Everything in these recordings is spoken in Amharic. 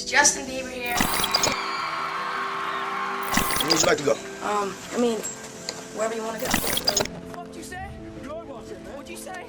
Justin Bieber here. Where would you like to go? Wherever you want to go. What'd you say? What'd you say?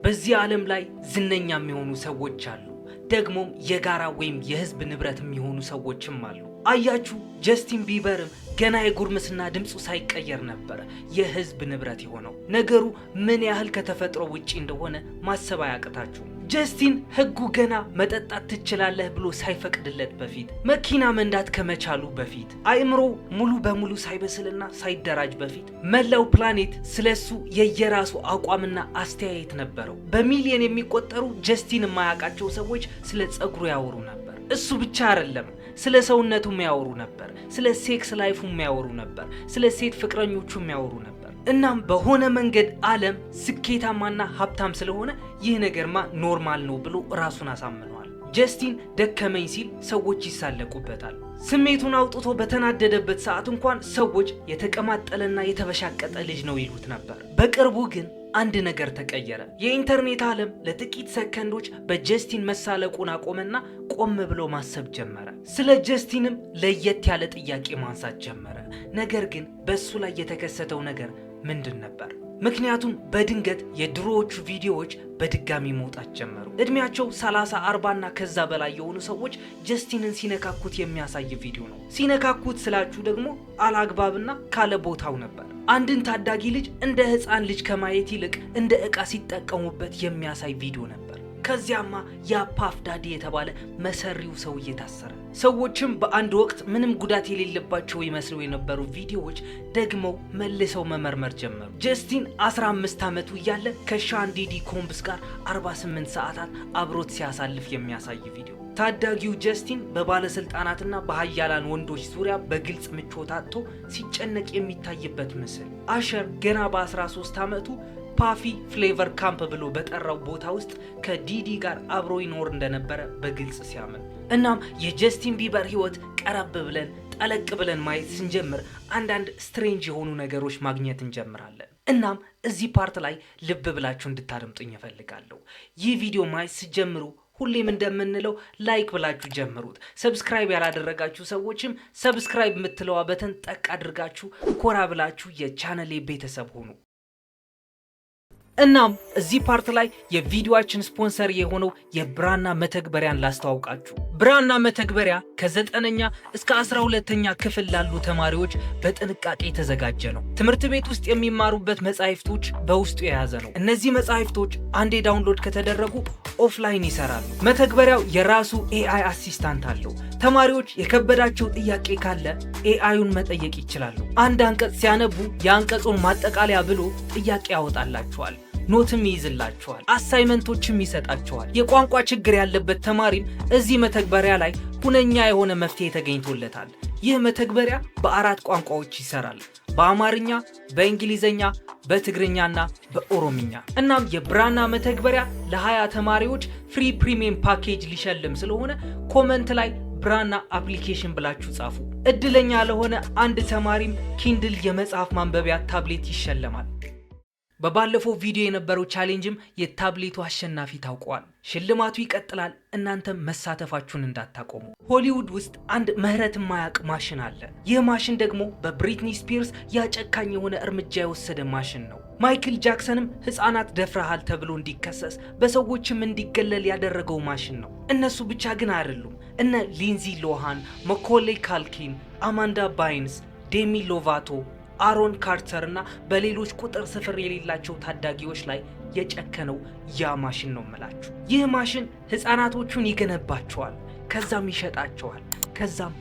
በዚህ ዓለም ላይ ዝነኛ የሚሆኑ ሰዎች አሉ። ደግሞም የጋራ ወይም የህዝብ ንብረት የሚሆኑ ሰዎችም አሉ። አያችሁ ጀስቲን ቢበርም ገና የጉርምስና ድምጹ ሳይቀየር ነበር የህዝብ ንብረት የሆነው። ነገሩ ምን ያህል ከተፈጥሮ ውጪ እንደሆነ ማሰብ አያቅታችሁ። ጀስቲን ህጉ ገና መጠጣት ትችላለህ ብሎ ሳይፈቅድለት በፊት፣ መኪና መንዳት ከመቻሉ በፊት፣ አእምሮ ሙሉ በሙሉ ሳይበስልና ሳይደራጅ በፊት መላው ፕላኔት ስለሱ የየራሱ አቋምና አስተያየት ነበረው። በሚሊዮን የሚቆጠሩ ጀስቲን የማያውቃቸው ሰዎች ስለ ጸጉሩ ያወሩ ነበር። እሱ ብቻ አይደለም፣ ስለ ሰውነቱ የሚያወሩ ነበር፣ ስለ ሴክስ ላይፉ የሚያወሩ ነበር፣ ስለ ሴት ፍቅረኞቹ የሚያወሩ ነበር። እናም በሆነ መንገድ ዓለም ስኬታማና ሀብታም ስለሆነ ይህ ነገርማ ኖርማል ነው ብሎ ራሱን አሳምኗል። ጀስቲን ደከመኝ ሲል ሰዎች ይሳለቁበታል። ስሜቱን አውጥቶ በተናደደበት ሰዓት እንኳን ሰዎች የተቀማጠለና የተበሻቀጠ ልጅ ነው ይሉት ነበር። በቅርቡ ግን አንድ ነገር ተቀየረ። የኢንተርኔት ዓለም ለጥቂት ሰከንዶች በጀስቲን መሳለቁን አቆመና ቆም ብሎ ማሰብ ጀመረ። ስለ ጀስቲንም ለየት ያለ ጥያቄ ማንሳት ጀመረ። ነገር ግን በሱ ላይ የተከሰተው ነገር ምንድን ነበር? ምክንያቱም በድንገት የድሮዎቹ ቪዲዮዎች በድጋሚ መውጣት ጀመሩ። እድሜያቸው 30፣ 40 እና ከዛ በላይ የሆኑ ሰዎች ጀስቲንን ሲነካኩት የሚያሳይ ቪዲዮ ነው። ሲነካኩት ስላችሁ ደግሞ አላግባብና ካለ ቦታው ነበር። አንድን ታዳጊ ልጅ እንደ ህፃን ልጅ ከማየት ይልቅ እንደ ዕቃ ሲጠቀሙበት የሚያሳይ ቪዲዮ ነበር። ከዚያማ ያ ፓፍ ዳዲ የተባለ መሰሪው ሰውዬ ታሰረ። ሰዎችም በአንድ ወቅት ምንም ጉዳት የሌለባቸው ይመስሉ የነበሩ ቪዲዮዎች ደግመው መልሰው መመርመር ጀመሩ። ጀስቲን 15 ዓመቱ እያለ ከሻን ዲዲ ኮምብስ ጋር 48 ሰዓታት አብሮት ሲያሳልፍ የሚያሳይ ቪዲዮ። ታዳጊው ጀስቲን በባለስልጣናትና በሀያላን ወንዶች ዙሪያ በግልጽ ምቾት አጥቶ ሲጨነቅ የሚታይበት ምስል። አሸር ገና በ13 ዓመቱ ፓፊ ፍሌቨር ካምፕ ብሎ በጠራው ቦታ ውስጥ ከዲዲ ጋር አብሮ ይኖር እንደነበረ በግልጽ ሲያምን፣ እናም የጀስቲን ቢበር ህይወት ቀረብ ብለን ጠለቅ ብለን ማየት ስንጀምር አንዳንድ ስትሬንጅ የሆኑ ነገሮች ማግኘት እንጀምራለን። እናም እዚህ ፓርት ላይ ልብ ብላችሁ እንድታደምጡኝ እፈልጋለሁ። ይህ ቪዲዮ ማየት ሲጀምሩ ሁሌም እንደምንለው ላይክ ብላችሁ ጀምሩት። ሰብስክራይብ ያላደረጋችሁ ሰዎችም ሰብስክራይብ የምትለዋ በተን ጠቅ አድርጋችሁ ኮራ ብላችሁ የቻናሌ ቤተሰብ ሁኑ። እናም እዚህ ፓርት ላይ የቪዲዮአችን ስፖንሰር የሆነው የብራና መተግበሪያን ላስተዋውቃችሁ። ብራና መተግበሪያ ከ9ኛ እስከ 12ኛ ክፍል ላሉ ተማሪዎች በጥንቃቄ የተዘጋጀ ነው። ትምህርት ቤት ውስጥ የሚማሩበት መጻሕፍቶች በውስጡ የያዘ ነው። እነዚህ መጻሕፍቶች አንዴ ዳውንሎድ ከተደረጉ ኦፍላይን ይሰራሉ። መተግበሪያው የራሱ ኤአይ አሲስታንት አለው። ተማሪዎች የከበዳቸው ጥያቄ ካለ ኤአዩን መጠየቅ ይችላሉ። አንድ አንቀጽ ሲያነቡ የአንቀጹን ማጠቃለያ ብሎ ጥያቄ ያወጣላቸዋል። ኖትም ይይዝላቸዋል። አሳይመንቶችም ይሰጣቸዋል። የቋንቋ ችግር ያለበት ተማሪም እዚህ መተግበሪያ ላይ ሁነኛ የሆነ መፍትሄ ተገኝቶለታል። ይህ መተግበሪያ በ4 ቋንቋዎች ይሰራል። በአማርኛ፣ በእንግሊዘኛ፣ በትግርኛና በኦሮምኛ። እናም የብራና መተግበሪያ ለ20 ተማሪዎች ፍሪ ፕሪሚየም ፓኬጅ ሊሸልም ስለሆነ ኮመንት ላይ ብራና አፕሊኬሽን ብላችሁ ጻፉ። እድለኛ ለሆነ አንድ ተማሪም ኪንድል የመጽሐፍ ማንበቢያ ታብሌት ይሸለማል። በባለፈው ቪዲዮ የነበረው ቻሌንጅም የታብሌቱ አሸናፊ ታውቋል። ሽልማቱ ይቀጥላል። እናንተም መሳተፋችሁን እንዳታቆሙ። ሆሊውድ ውስጥ አንድ ምህረት የማያውቅ ማሽን አለ። ይህ ማሽን ደግሞ በብሪትኒ ስፒርስ ያጨካኝ የሆነ እርምጃ የወሰደ ማሽን ነው። ማይክል ጃክሰንም ህፃናት ደፍረሃል ተብሎ እንዲከሰስ በሰዎችም እንዲገለል ያደረገው ማሽን ነው። እነሱ ብቻ ግን አይደሉም። እነ ሊንዚ ሎሃን፣ መኮሌ ካልኪን፣ አማንዳ ባይንስ፣ ዴሚ ሎቫቶ፣ አሮን ካርተር እና በሌሎች ቁጥር ስፍር የሌላቸው ታዳጊዎች ላይ የጨከነው ያ ማሽን ነው የምላችሁ። ይህ ማሽን ህፃናቶቹን ይገነባቸዋል፣ ከዛም ይሸጣቸዋል፣ ከዛም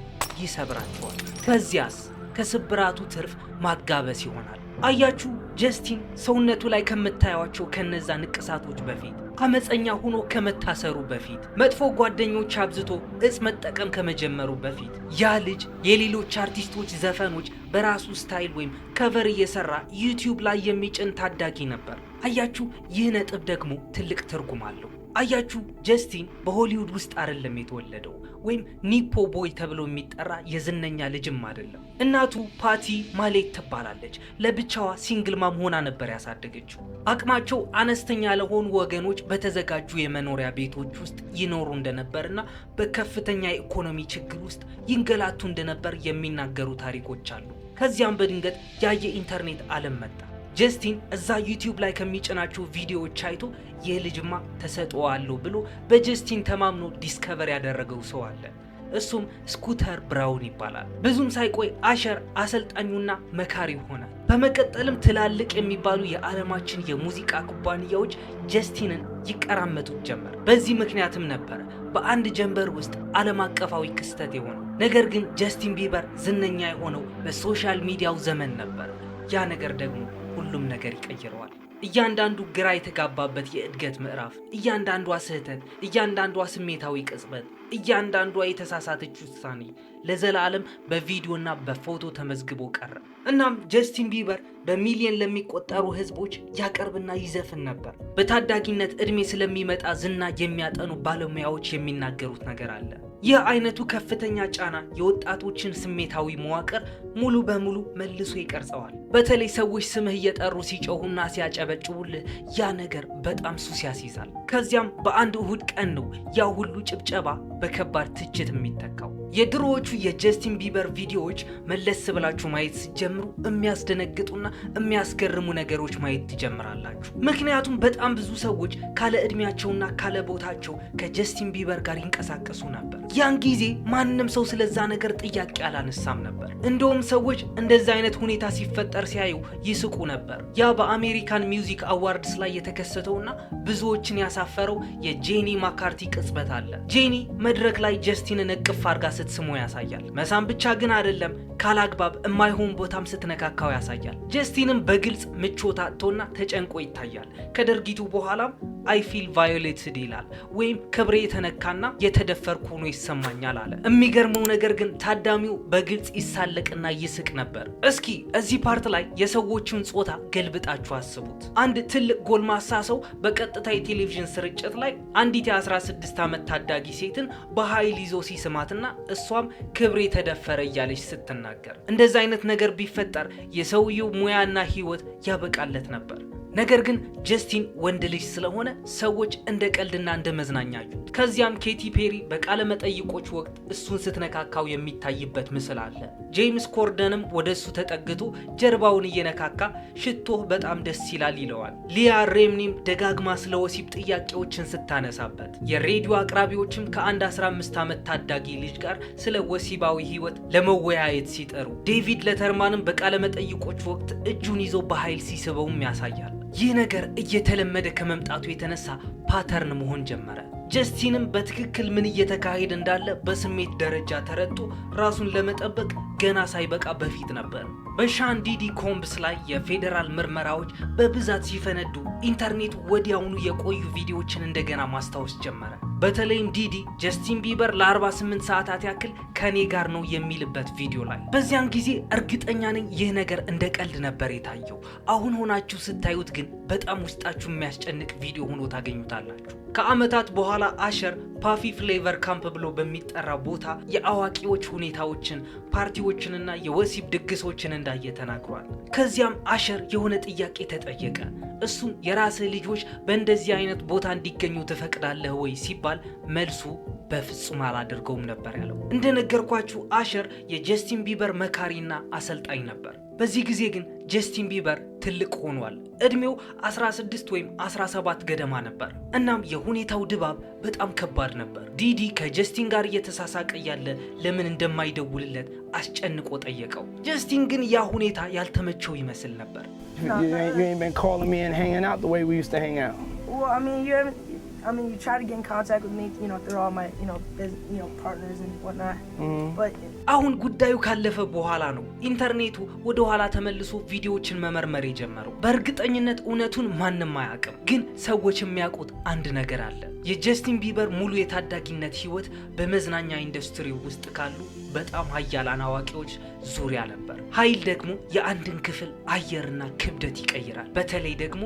ይሰብራቸዋል። ከዚያስ ከስብራቱ ትርፍ ማጋበስ ይሆናል። አያችሁ ጀስቲን ሰውነቱ ላይ ከምታዩቸው ከነዛ ንቅሳቶች በፊት፣ አመፀኛ ሆኖ ከመታሰሩ በፊት፣ መጥፎ ጓደኞች አብዝቶ እጽ መጠቀም ከመጀመሩ በፊት ያ ልጅ የሌሎች አርቲስቶች ዘፈኖች በራሱ ስታይል ወይም ከቨር እየሰራ ዩቲዩብ ላይ የሚጭን ታዳጊ ነበር። አያችሁ ይህ ነጥብ ደግሞ ትልቅ ትርጉም አለው። አያችሁ ጀስቲን በሆሊውድ ውስጥ አይደለም የተወለደው ወይም ኒፖ ቦይ ተብሎ የሚጠራ የዝነኛ ልጅም አይደለም። እናቱ ፓቲ ማሌክ ትባላለች። ለብቻዋ ሲንግል ማም ሆና ነበር ያሳደገችው። አቅማቸው አነስተኛ ለሆኑ ወገኖች በተዘጋጁ የመኖሪያ ቤቶች ውስጥ ይኖሩ እንደነበርና በከፍተኛ የኢኮኖሚ ችግር ውስጥ ይንገላቱ እንደነበር የሚናገሩ ታሪኮች አሉ። ከዚያም በድንገት የኢንተርኔት ዓለም መጣ። ጀስቲን እዛ ዩቲዩብ ላይ ከሚጭናቸው ቪዲዮዎች አይቶ ይህ ልጅማ ተሰጥኦ አለው ብሎ በጀስቲን ተማምኖ ዲስከቨር ያደረገው ሰው አለ። እሱም ስኩተር ብራውን ይባላል። ብዙም ሳይቆይ አሸር አሰልጣኙና መካሪ ሆነ። በመቀጠልም ትላልቅ የሚባሉ የዓለማችን የሙዚቃ ኩባንያዎች ጀስቲንን ይቀራመጡት ጀመር። በዚህ ምክንያትም ነበር በአንድ ጀንበር ውስጥ ዓለም አቀፋዊ ክስተት የሆነው። ነገር ግን ጀስቲን ቢበር ዝነኛ የሆነው በሶሻል ሚዲያው ዘመን ነበር። ያ ነገር ደግሞ ሁሉም ነገር ይቀይረዋል። እያንዳንዱ ግራ የተጋባበት የእድገት ምዕራፍ፣ እያንዳንዷ ስህተት፣ እያንዳንዷ ስሜታዊ ቅጽበት፣ እያንዳንዷ የተሳሳተች ውሳኔ ለዘላለም በቪዲዮና በፎቶ ተመዝግቦ ቀረ። እናም ጀስቲን ቢበር በሚሊዮን ለሚቆጠሩ ህዝቦች ያቀርብና ይዘፍን ነበር። በታዳጊነት እድሜ ስለሚመጣ ዝና የሚያጠኑ ባለሙያዎች የሚናገሩት ነገር አለ። ይህ አይነቱ ከፍተኛ ጫና የወጣቶችን ስሜታዊ መዋቅር ሙሉ በሙሉ መልሶ ይቀርጸዋል። በተለይ ሰዎች ስምህ እየጠሩ ሲጮሁና ሲያጨበጭቡልህ ያ ነገር በጣም ሱስ ያስይዛል። ከዚያም በአንድ እሁድ ቀን ነው ያ ሁሉ ጭብጨባ በከባድ ትችት የሚተካው። የድሮዎቹ የጀስቲን ቢበር ቪዲዮዎች መለስ ብላችሁ ማየት ሲጀምሩ የሚያስደነግጡና የሚያስገርሙ ነገሮች ማየት ትጀምራላችሁ። ምክንያቱም በጣም ብዙ ሰዎች ካለ እድሜያቸውና ካለ ቦታቸው ከጀስቲን ቢበር ጋር ይንቀሳቀሱ ነበር። ያን ጊዜ ማንንም ሰው ስለዛ ነገር ጥያቄ አላነሳም ነበር። እንደውም ሰዎች እንደዛ አይነት ሁኔታ ሲፈጠር ሲያዩ ይስቁ ነበር። ያ በአሜሪካን ሚውዚክ አዋርድስ ላይ የተከሰተውና ብዙዎችን ያሳፈረው የጄኒ ማካርቲ ቅጽበት አለ። ጄኒ መድረክ ላይ ጀስቲንን እቅፍ አድርጋ ስትስሞ ያሳያል። መሳም ብቻ ግን አይደለም፣ ካላግባብ የማይሆን ቦታም ስትነካካው ያሳያል። ጀስቲንም በግልጽ ምቾት አጥቶና ተጨንቆ ይታያል። ከድርጊቱ በኋላም አይ ፊል ቫዮሌትድ ይላል፣ ወይም ክብሬ የተነካና የተደፈርኩ ሆኖ ይሰማኛል አለ። የሚገርመው ነገር ግን ታዳሚው በግልጽ ይሳለቅና ይስቅ ነበር። እስኪ እዚህ ፓርት ላይ የሰዎችን ጾታ ገልብጣችሁ አስቡት። አንድ ትልቅ ጎልማሳ ሰው በቀጥታ የቴሌቪዥን ስርጭት ላይ አንዲት የ16 ዓመት ታዳጊ ሴትን በኃይል ይዞ ሲስማትና እሷም ክብሬ ተደፈረ እያለች ስትናገር፣ እንደዚህ አይነት ነገር ቢፈጠር የሰውየው ሙያና ህይወት ያበቃለት ነበር። ነገር ግን ጀስቲን ወንድ ልጅ ስለሆነ ሰዎች እንደ ቀልድና እንደ መዝናኛ አዩት። ከዚያም ኬቲ ፔሪ በቃለ መጠይቆች ወቅት እሱን ስትነካካው የሚታይበት ምስል አለ። ጄምስ ኮርደንም ወደሱ ተጠግቶ ጀርባውን እየነካካ ሽቶህ በጣም ደስ ይላል ይለዋል። ሊያ ሬምኒም ደጋግማ ስለ ወሲብ ጥያቄዎችን ስታነሳበት፣ የሬዲዮ አቅራቢዎችም ከአንድ 15 ዓመት ታዳጊ ልጅ ጋር ስለ ወሲባዊ ህይወት ለመወያየት ሲጠሩ፣ ዴቪድ ለተርማንም በቃለ መጠይቆች ወቅት እጁን ይዞ በኃይል ሲስበውም ያሳያል። ይህ ነገር እየተለመደ ከመምጣቱ የተነሳ ፓተርን መሆን ጀመረ። ጀስቲንም በትክክል ምን እየተካሄደ እንዳለ በስሜት ደረጃ ተረድቶ ራሱን ለመጠበቅ ገና ሳይበቃ በፊት ነበር። በሻን ዲዲ ኮምብስ ላይ የፌዴራል ምርመራዎች በብዛት ሲፈነዱ ኢንተርኔት ወዲያውኑ የቆዩ ቪዲዮዎችን እንደገና ማስታወስ ጀመረ። በተለይም ዲዲ ጀስቲን ቢበር ለ48 ሰዓታት ያክል ከኔ ጋር ነው የሚልበት ቪዲዮ ላይ። በዚያን ጊዜ እርግጠኛ ነኝ ይህ ነገር እንደ ቀልድ ነበር የታየው። አሁን ሆናችሁ ስታዩት ግን በጣም ውስጣችሁ የሚያስጨንቅ ቪዲዮ ሆኖ ታገኙታላችሁ። ከአመታት በኋላ አሸር ፓፊ ፍሌቨር ካምፕ ብሎ በሚጠራ ቦታ የአዋቂዎች ሁኔታዎችን፣ ፓርቲዎችንና የወሲብ ድግሶችን እንዳየ ተናግሯል። ከዚያም አሸር የሆነ ጥያቄ ተጠየቀ። እሱም የራስህ ልጆች በእንደዚህ አይነት ቦታ እንዲገኙ ትፈቅዳለህ ወይ ሲባል መልሱ በፍጹም አላደርገውም ነበር ያለው። እንደነገርኳችሁ አሸር የጀስቲን ቢበር መካሪና አሰልጣኝ ነበር። በዚህ ጊዜ ግን ጀስቲን ቢበር ትልቅ ሆኗል። እድሜው 16 ወይም 17 ገደማ ነበር። እናም የሁኔታው ድባብ በጣም ከባድ ነበር። ዲዲ ከጀስቲን ጋር እየተሳሳቀ ያለ ለምን እንደማይደውልለት አስጨንቆ ጠየቀው። ጀስቲን ግን ያ ሁኔታ ያልተመቸው ይመስል ነበር። You ain't been calling me and hanging out the way we used to hang out. Well, you try to get in contact with me, through all my, partners and whatnot. But አሁን ጉዳዩ ካለፈ በኋላ ነው ኢንተርኔቱ ወደ ኋላ ተመልሶ ቪዲዮዎችን መመርመር የጀመረው። በእርግጠኝነት እውነቱን ማንም አያውቅም፣ ግን ሰዎች የሚያውቁት አንድ ነገር አለ። የጀስቲን ቢበር ሙሉ የታዳጊነት ህይወት በመዝናኛ ኢንዱስትሪ ውስጥ ካሉ በጣም ኃያላን አዋቂዎች ዙሪያ ነበር። ኃይል ደግሞ የአንድን ክፍል አየርና ክብደት ይቀይራል። በተለይ ደግሞ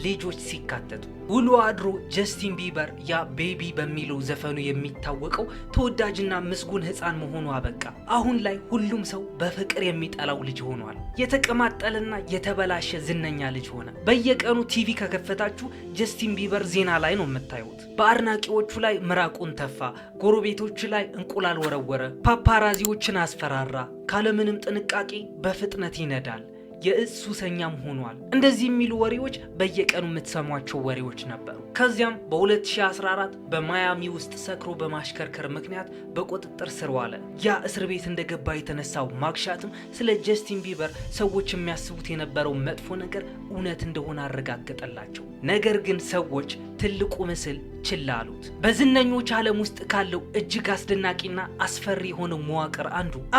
ልጆች ሲካተቱ። ውሎ አድሮ ጀስቲን ቢበር ያ ቤቢ በሚለው ዘፈኑ የሚታወቀው ተወዳጅና ምስጉን ህፃን መሆኑ አበቃ። አሁን ላይ ሁሉም ሰው በፍቅር የሚጠላው ልጅ ሆኗል። የተቀማጠለና የተበላሸ ዝነኛ ልጅ ሆነ። በየቀኑ ቲቪ ከከፈታችሁ ጀስቲን ቢበር ዜና ላይ ነው የምታዩት። በአድናቂዎቹ ላይ ምራቁን ተፋ፣ ጎረቤቶቹ ላይ እንቁላል ወረወረ፣ ፓፓራዚዎችን አስፈራራ፣ ካለምንም ጥንቃቄ በፍጥነት ይነዳል፣ የእጽ ሱሰኛም ሆኗል። እንደዚህ የሚሉ ወሬዎች በየቀኑ የምትሰሟቸው ወሬዎች ነበሩ። ከዚያም በ2014 በማያሚ ውስጥ ሰክሮ በማሽከርከር ምክንያት በቁጥጥር ስር ዋለ። ያ እስር ቤት እንደገባ የተነሳው ማግሻትም ስለ ጀስቲን ቢበር ሰዎች የሚያስቡት የነበረው መጥፎ ነገር እውነት እንደሆነ አረጋገጠላቸው። ነገር ግን ሰዎች ትልቁ ምስል ችላ አሉት። በዝነኞች ዓለም ውስጥ ካለው እጅግ አስደናቂና አስፈሪ የሆነው መዋቅር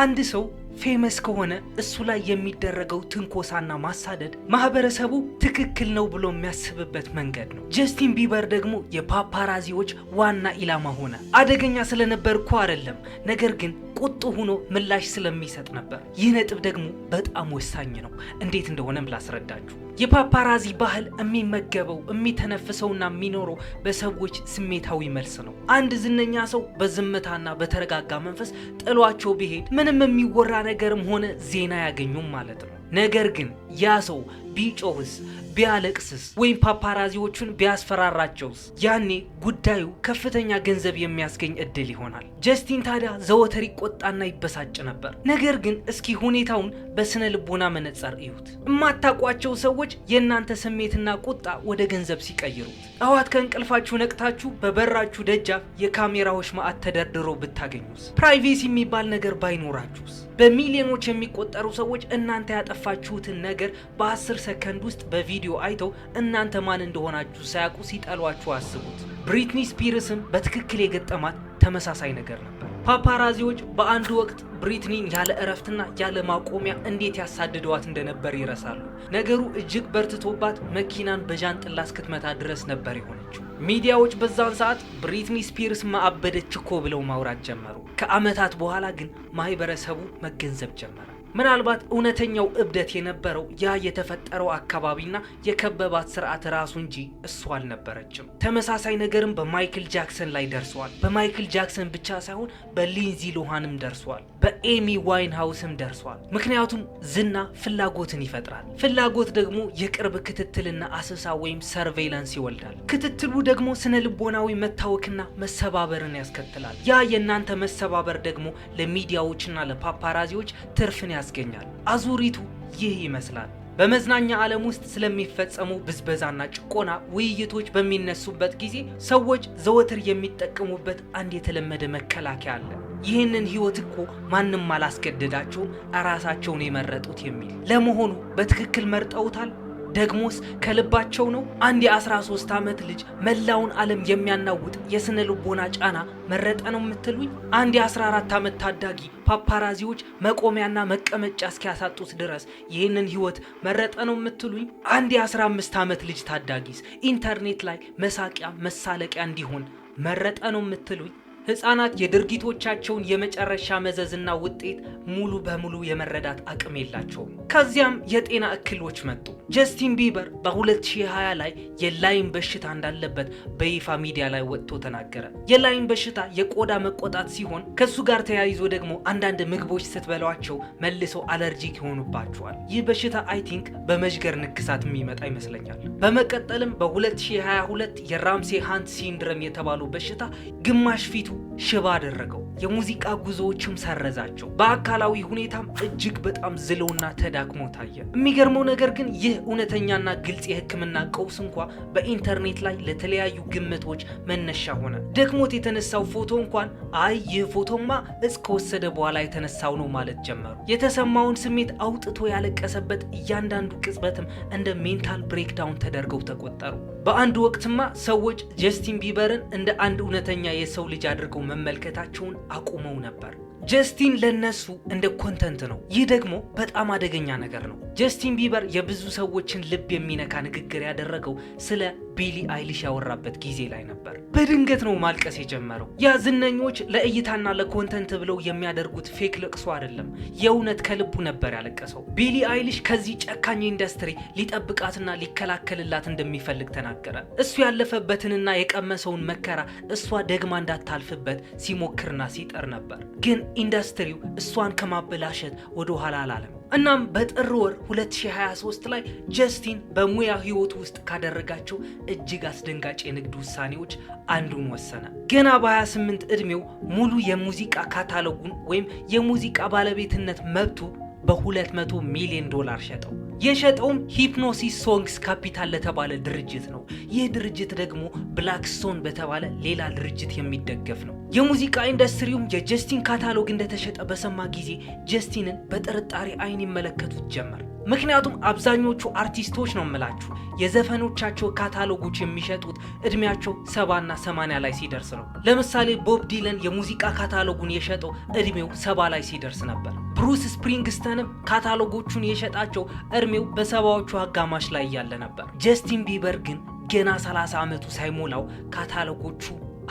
አንድ ሰው ፌመስ ከሆነ እሱ ላይ የሚደረገው ትንኮሳና ማሳደድ ማህበረሰቡ ትክክል ነው ብሎ የሚያስብበት መንገድ ነው። ጀስቲን ቢበር ደግሞ የፓፓራዚዎች ዋና ኢላማ ሆነ። አደገኛ ስለነበር እኮ አይደለም፣ ነገር ግን ቁጡ ሆኖ ምላሽ ስለሚሰጥ ነበር። ይህ ነጥብ ደግሞ በጣም ወሳኝ ነው። እንዴት እንደሆነም ላስረዳችሁ። የፓፓራዚ ባህል የሚመገበው የሚተነፍሰውና የሚኖረው በሰዎች ስሜታዊ መልስ ነው። አንድ ዝነኛ ሰው በዝምታና በተረጋጋ መንፈስ ጥሏቸው ቢሄድ ምንም የሚወራ ነገርም ሆነ ዜና ያገኙም ማለት ነው። ነገር ግን ያ ሰው ቢጮህስ ቢያለቅስስ ወይም ፓፓራዚዎቹን ቢያስፈራራቸውስ ያኔ ጉዳዩ ከፍተኛ ገንዘብ የሚያስገኝ እድል ይሆናል። ጀስቲን ታዲያ ዘወትር ይቆጣና ይበሳጭ ነበር። ነገር ግን እስኪ ሁኔታውን በስነ ልቦና መነጽር እዩት። የማታውቋቸው ሰዎች የእናንተ ስሜትና ቁጣ ወደ ገንዘብ ሲቀይሩት፣ ጠዋት ከእንቅልፋችሁ ነቅታችሁ በበራችሁ ደጃፍ የካሜራዎች ማዕት ተደርድሮ ብታገኙስ? ፕራይቬሲ የሚባል ነገር ባይኖራችሁስ? በሚሊዮኖች የሚቆጠሩ ሰዎች እናንተ ያጠፋችሁትን ነገር በ10 ሰከንድ ውስጥ በቪዲዮ አይተው እናንተ ማን እንደሆናችሁ ሳያውቁ ሲጠሏችሁ አስቡት። ብሪትኒ ስፒርስም በትክክል የገጠማት ተመሳሳይ ነገር ነበር። ፓፓራዚዎች በአንድ ወቅት ብሪትኒን ያለ እረፍትና ያለ ማቆሚያ እንዴት ያሳድደዋት እንደነበር ይረሳሉ። ነገሩ እጅግ በርትቶባት መኪናን በጃንጥላ እስክትመታ ድረስ ነበር የሆነችው። ሚዲያዎች በዛን ሰዓት ብሪትኒ ስፒርስ ማአበደች እኮ ብለው ማውራት ጀመሩ። ከዓመታት በኋላ ግን ማህበረሰቡ መገንዘብ ጀመረ። ምናልባት እውነተኛው እብደት የነበረው ያ የተፈጠረው አካባቢና የከበባት ስርዓት ራሱ እንጂ እሷ አልነበረችም። ተመሳሳይ ነገርም በማይክል ጃክሰን ላይ ደርሷል። በማይክል ጃክሰን ብቻ ሳይሆን በሊንዚ ሎሃንም ደርሷል። በኤሚ ዋይንሃውስም ደርሷል። ምክንያቱም ዝና ፍላጎትን ይፈጥራል። ፍላጎት ደግሞ የቅርብ ክትትልና አሰሳ ወይም ሰርቬይላንስ ይወልዳል። ክትትሉ ደግሞ ስነ ልቦናዊ መታወክና መሰባበርን ያስከትላል። ያ የእናንተ መሰባበር ደግሞ ለሚዲያዎችና ለፓፓራዚዎች ትርፍን ያስገኛል። አዙሪቱ ይህ ይመስላል። በመዝናኛ ዓለም ውስጥ ስለሚፈጸሙ ብዝበዛና ጭቆና ውይይቶች በሚነሱበት ጊዜ ሰዎች ዘወትር የሚጠቀሙበት አንድ የተለመደ መከላከያ አለ። ይህንን ህይወት እኮ ማንም አላስገደዳቸውም፣ ራሳቸውን የመረጡት የሚል። ለመሆኑ በትክክል መርጠውታል? ደግሞስ ከልባቸው ነው? አንድ የ13 ዓመት ልጅ መላውን ዓለም የሚያናውጥ የስነ ልቦና ጫና መረጠ ነው የምትሉኝ? አንድ የ14 ዓመት ታዳጊ ፓፓራዚዎች መቆሚያና መቀመጫ እስኪያሳጡት ድረስ ይህንን ህይወት መረጠ ነው የምትሉኝ? አንድ የ15 ዓመት ልጅ ታዳጊስ ኢንተርኔት ላይ መሳቂያ መሳለቂያ እንዲሆን መረጠ ነው የምትሉኝ? ህፃናት የድርጊቶቻቸውን የመጨረሻ መዘዝና ውጤት ሙሉ በሙሉ የመረዳት አቅም የላቸውም። ከዚያም የጤና እክሎች መጡ። ጀስቲን ቢበር በ2020 ላይ የላይም በሽታ እንዳለበት በይፋ ሚዲያ ላይ ወጥቶ ተናገረ። የላይም በሽታ የቆዳ መቆጣት ሲሆን ከሱ ጋር ተያይዞ ደግሞ አንዳንድ ምግቦች ስትበሏቸው መልሰው አለርጂክ ይሆኑባቸዋል። ይህ በሽታ አይ ቲንክ በመዥገር ንክሳት የሚመጣ ይመስለኛል። በመቀጠልም በ2022 የራምሴ ሃንት ሲንድረም የተባለው በሽታ ግማሽ ፊቱ ሽባ አደረገው። የሙዚቃ ጉዞዎችም ሰረዛቸው። በአካላዊ ሁኔታም እጅግ በጣም ዝሎና ተዳክሞ ታየ። የሚገርመው ነገር ግን ይህ እውነተኛና ግልጽ የሕክምና ቀውስ እንኳ በኢንተርኔት ላይ ለተለያዩ ግምቶች መነሻ ሆነ። ደክሞት የተነሳው ፎቶ እንኳን አይ ይህ ፎቶማ እጽ ከወሰደ በኋላ የተነሳው ነው ማለት ጀመሩ። የተሰማውን ስሜት አውጥቶ ያለቀሰበት እያንዳንዱ ቅጽበትም እንደ ሜንታል ብሬክዳውን ተደርገው ተቆጠሩ። በአንድ ወቅትማ ሰዎች ጀስቲን ቢበርን እንደ አንድ እውነተኛ የሰው ልጅ አድርገው መመልከታቸውን አቁመው ነበር። ጀስቲን ለነሱ እንደ ኮንተንት ነው። ይህ ደግሞ በጣም አደገኛ ነገር ነው። ጀስቲን ቢበር የብዙ ሰዎችን ልብ የሚነካ ንግግር ያደረገው ስለ ቢሊ አይሊሽ ያወራበት ጊዜ ላይ ነበር። በድንገት ነው ማልቀስ የጀመረው። ያ ዝነኞች ለእይታና ለኮንተንት ብለው የሚያደርጉት ፌክ ለቅሶ አይደለም፣ የእውነት ከልቡ ነበር ያለቀሰው። ቢሊ አይሊሽ ከዚህ ጨካኝ ኢንዱስትሪ ሊጠብቃትና ሊከላከልላት እንደሚፈልግ ተናገረ። እሱ ያለፈበትንና የቀመሰውን መከራ እሷ ደግማ እንዳታልፍበት ሲሞክርና ሲጠር ነበር። ግን ኢንዱስትሪው እሷን ከማበላሸት ወደ ኋላ አላለም። እናም በጥር ወር 2023 ላይ ጀስቲን በሙያ ህይወቱ ውስጥ ካደረጋቸው እጅግ አስደንጋጭ የንግድ ውሳኔዎች አንዱን ወሰነ። ገና በ28 እድሜው ሙሉ የሙዚቃ ካታሎጉን ወይም የሙዚቃ ባለቤትነት መብቱ በ$200 ሚሊዮን ሸጠው። የሸጠውም ሂፕኖሲስ ሶንግስ ካፒታል ለተባለ ድርጅት ነው። ይህ ድርጅት ደግሞ ብላክስቶን በተባለ ሌላ ድርጅት የሚደገፍ ነው። የሙዚቃ ኢንዱስትሪውም የጀስቲን ካታሎግ እንደተሸጠ በሰማ ጊዜ ጀስቲንን በጥርጣሬ አይን ይመለከቱት ጀመር። ምክንያቱም አብዛኞቹ አርቲስቶች ነው የምላችሁ የዘፈኖቻቸው ካታሎጎች የሚሸጡት እድሜያቸው 70 እና 80 ላይ ሲደርስ ነው። ለምሳሌ ቦብ ዲለን የሙዚቃ ካታሎጉን የሸጠው እድሜው 70 ላይ ሲደርስ ነበር። ብሩስ ስፕሪንግስተንም ካታሎጎቹን የሸጣቸው እድሜው በ70ዎቹ አጋማሽ ላይ ያለ ነበር። ጀስቲን ቢበር ግን ገና 30 ዓመቱ ሳይሞላው ካታሎጎቹ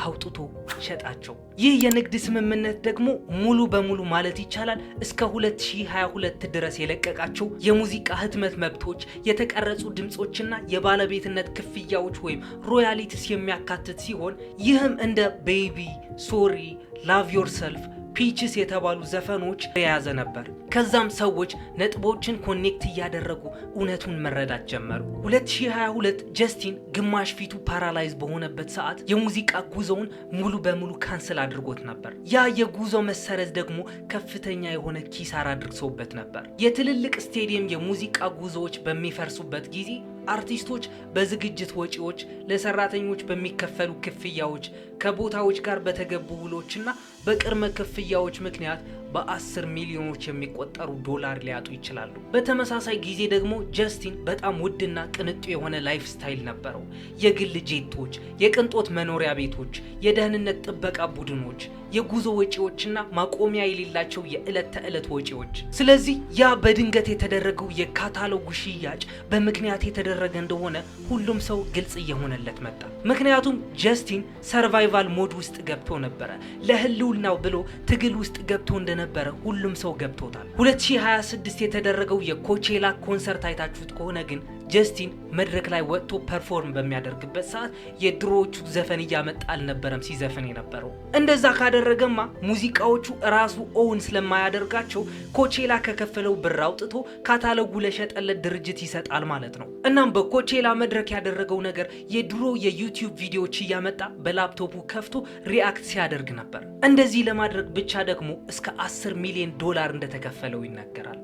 አውጥቶ ሸጣቸው። ይህ የንግድ ስምምነት ደግሞ ሙሉ በሙሉ ማለት ይቻላል እስከ 2022 ድረስ የለቀቃቸው የሙዚቃ ህትመት መብቶች፣ የተቀረጹ ድምጾችና የባለቤትነት ክፍያዎች ወይም ሮያሊቲስ የሚያካትት ሲሆን ይህም እንደ ቤቢ፣ ሶሪ፣ ላቭ ዮርሰልፍ፣ ፒችስ የተባሉ ዘፈኖች የያዘ ነበር። ከዛም ሰዎች ነጥቦችን ኮኔክት እያደረጉ እውነቱን መረዳት ጀመሩ። 2022 ጀስቲን ግማሽ ፊቱ ፓራላይዝ በሆነበት ሰዓት የሙዚቃ ጉዞውን ሙሉ በሙሉ ካንስል አድርጎት ነበር። ያ የጉዞ መሰረዝ ደግሞ ከፍተኛ የሆነ ኪሳራ አድርሶበት ነበር። የትልልቅ ስቴዲየም የሙዚቃ ጉዞዎች በሚፈርሱበት ጊዜ አርቲስቶች በዝግጅት ወጪዎች፣ ለሰራተኞች በሚከፈሉ ክፍያዎች፣ ከቦታዎች ጋር በተገቡ ውሎችና በቅድመ ክፍያዎች ምክንያት በ10 ሚሊዮኖች የሚቆጠሩ ዶላር ሊያጡ ይችላሉ። በተመሳሳይ ጊዜ ደግሞ ጀስቲን በጣም ውድና ቅንጡ የሆነ ላይፍ ስታይል ነበረው። የግል ጄቶች፣ የቅንጦት መኖሪያ ቤቶች፣ የደህንነት ጥበቃ ቡድኖች፣ የጉዞ ወጪዎችና ማቆሚያ የሌላቸው የዕለት ተዕለት ወጪዎች። ስለዚህ ያ በድንገት የተደረገው የካታሎጉ ሽያጭ በምክንያት የተደረገ እንደሆነ ሁሉም ሰው ግልጽ እየሆነለት መጣ። ምክንያቱም ጀስቲን ሰርቫይቫል ሞድ ውስጥ ገብቶ ነበረ። ለህልውናው ብሎ ትግል ውስጥ ገብቶ እንደነበረ ሁሉም ሰው ገብቶታል። 2026 የተደረገው የኮቼላ ኮንሰርት አይታችሁት ከሆነ ግን ጀስቲን መድረክ ላይ ወጥቶ ፐርፎርም በሚያደርግበት ሰዓት የድሮዎቹ ዘፈን እያመጣ አልነበረም ሲዘፈን የነበረው። እንደዛ ካደረገማ ሙዚቃዎቹ ራሱ ኦውን ስለማያደርጋቸው ኮቼላ ከከፈለው ብር አውጥቶ ካታሎጉ ለሸጠለት ድርጅት ይሰጣል ማለት ነው። እናም በኮቼላ መድረክ ያደረገው ነገር የድሮ የዩቲዩብ ቪዲዮዎች እያመጣ በላፕቶፑ ከፍቶ ሪአክት ሲያደርግ ነበር። እንደዚህ ለማድረግ ብቻ ደግሞ እስከ $10 ሚሊዮን እንደተከፈለው ይናገራል።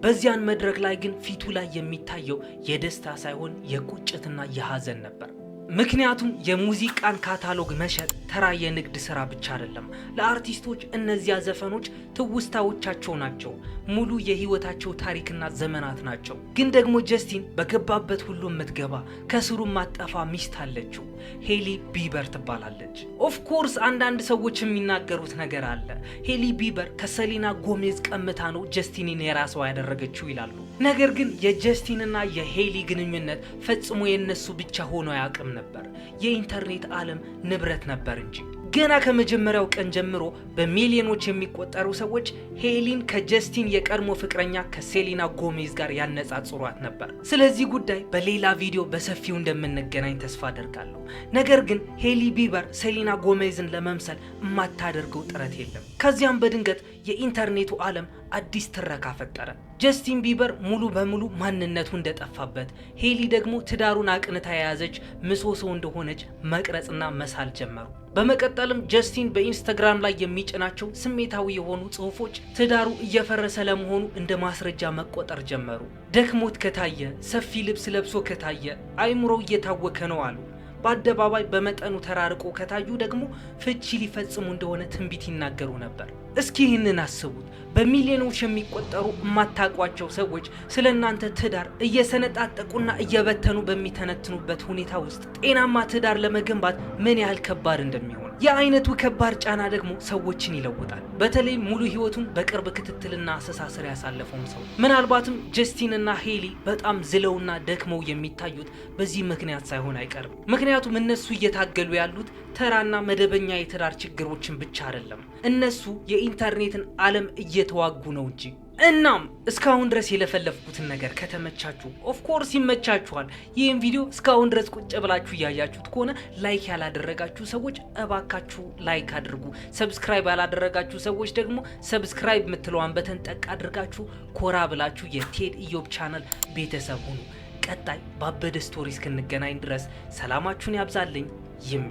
በዚያን መድረክ ላይ ግን ፊቱ ላይ የሚታየው የደስታ ሳይሆን የቁጭትና የሐዘን ነበር። ምክንያቱም የሙዚቃን ካታሎግ መሸጥ ተራ የንግድ ስራ ብቻ አይደለም። ለአርቲስቶች እነዚያ ዘፈኖች ትውስታዎቻቸው ናቸው፣ ሙሉ የህይወታቸው ታሪክና ዘመናት ናቸው። ግን ደግሞ ጀስቲን በገባበት ሁሉ የምትገባ ከስሩ ማጠፋ ሚስት አለችው። ሄሊ ቢበር ትባላለች። ኦፍ ኮርስ አንዳንድ ሰዎች የሚናገሩት ነገር አለ። ሄሊ ቢበር ከሰሊና ጎሜዝ ቀምታ ነው ጀስቲንን የራሷ ያደረገችው ይላሉ። ነገር ግን የጀስቲንና የሄሊ ግንኙነት ፈጽሞ የነሱ ብቻ ሆኖ አያውቅም ነበር። የኢንተርኔት ዓለም ንብረት ነበር እንጂ። ገና ከመጀመሪያው ቀን ጀምሮ በሚሊዮኖች የሚቆጠሩ ሰዎች ሄሊን ከጀስቲን የቀድሞ ፍቅረኛ ከሴሊና ጎሜዝ ጋር ያነጻጽሯት ነበር። ስለዚህ ጉዳይ በሌላ ቪዲዮ በሰፊው እንደምንገናኝ ተስፋ አደርጋለሁ። ነገር ግን ሄሊ ቢበር ሴሊና ጎሜዝን ለመምሰል የማታደርገው ጥረት የለም። ከዚያም በድንገት የኢንተርኔቱ ዓለም አዲስ ትረካ ፈጠረ። ጀስቲን ቢበር ሙሉ በሙሉ ማንነቱ እንደጠፋበት፣ ሄሊ ደግሞ ትዳሩን አቅንታ የያዘች ምሰሶ እንደሆነች መቅረጽና መሳል ጀመሩ። በመቀጠልም ጀስቲን በኢንስታግራም ላይ የሚጭናቸው ስሜታዊ የሆኑ ጽሁፎች ትዳሩ እየፈረሰ ለመሆኑ እንደ ማስረጃ መቆጠር ጀመሩ። ደክሞት ከታየ፣ ሰፊ ልብስ ለብሶ ከታየ አይምሮ እየታወከ ነው አሉ። በአደባባይ በመጠኑ ተራርቆ ከታዩ ደግሞ ፍቺ ሊፈጽሙ እንደሆነ ትንቢት ይናገሩ ነበር። እስኪ ይህንን አስቡት። በሚሊዮኖች የሚቆጠሩ የማታውቋቸው ሰዎች ስለ እናንተ ትዳር እየሰነጣጠቁና እየበተኑ በሚተነትኑበት ሁኔታ ውስጥ ጤናማ ትዳር ለመገንባት ምን ያህል ከባድ እንደሚሆን የአይነቱ ከባድ ጫና ደግሞ ሰዎችን ይለውጣል። በተለይ ሙሉ ህይወቱን በቅርብ ክትትልና አስተሳሰር ያሳለፈውን ሰው። ምናልባትም ጀስቲንና ሄሊ በጣም ዝለውና ደክመው የሚታዩት በዚህ ምክንያት ሳይሆን አይቀርም። ምክንያቱም እነሱ እየታገሉ ያሉት ተራና መደበኛ የትዳር ችግሮችን ብቻ አይደለም። እነሱ የኢንተርኔትን ዓለም እየተዋጉ ነው እንጂ። እናም እስካሁን ድረስ የለፈለፍኩትን ነገር ከተመቻችሁ ኦፍ ኮርስ ይመቻችኋል። ይህን ቪዲዮ እስካሁን ድረስ ቁጭ ብላችሁ እያያችሁት ከሆነ ላይክ ያላደረጋችሁ ሰዎች እባካችሁ ላይክ አድርጉ። ሰብስክራይብ ያላደረጋችሁ ሰዎች ደግሞ ሰብስክራይብ የምትለዋን በተን ጠቅ አድርጋችሁ ኮራ ብላችሁ የቴድ ኢዮብ ቻናል ቤተሰብ ሁኑ። ቀጣይ ባበደ ስቶሪ እስክንገናኝ ድረስ ሰላማችሁን ያብዛልኝ። ይሜ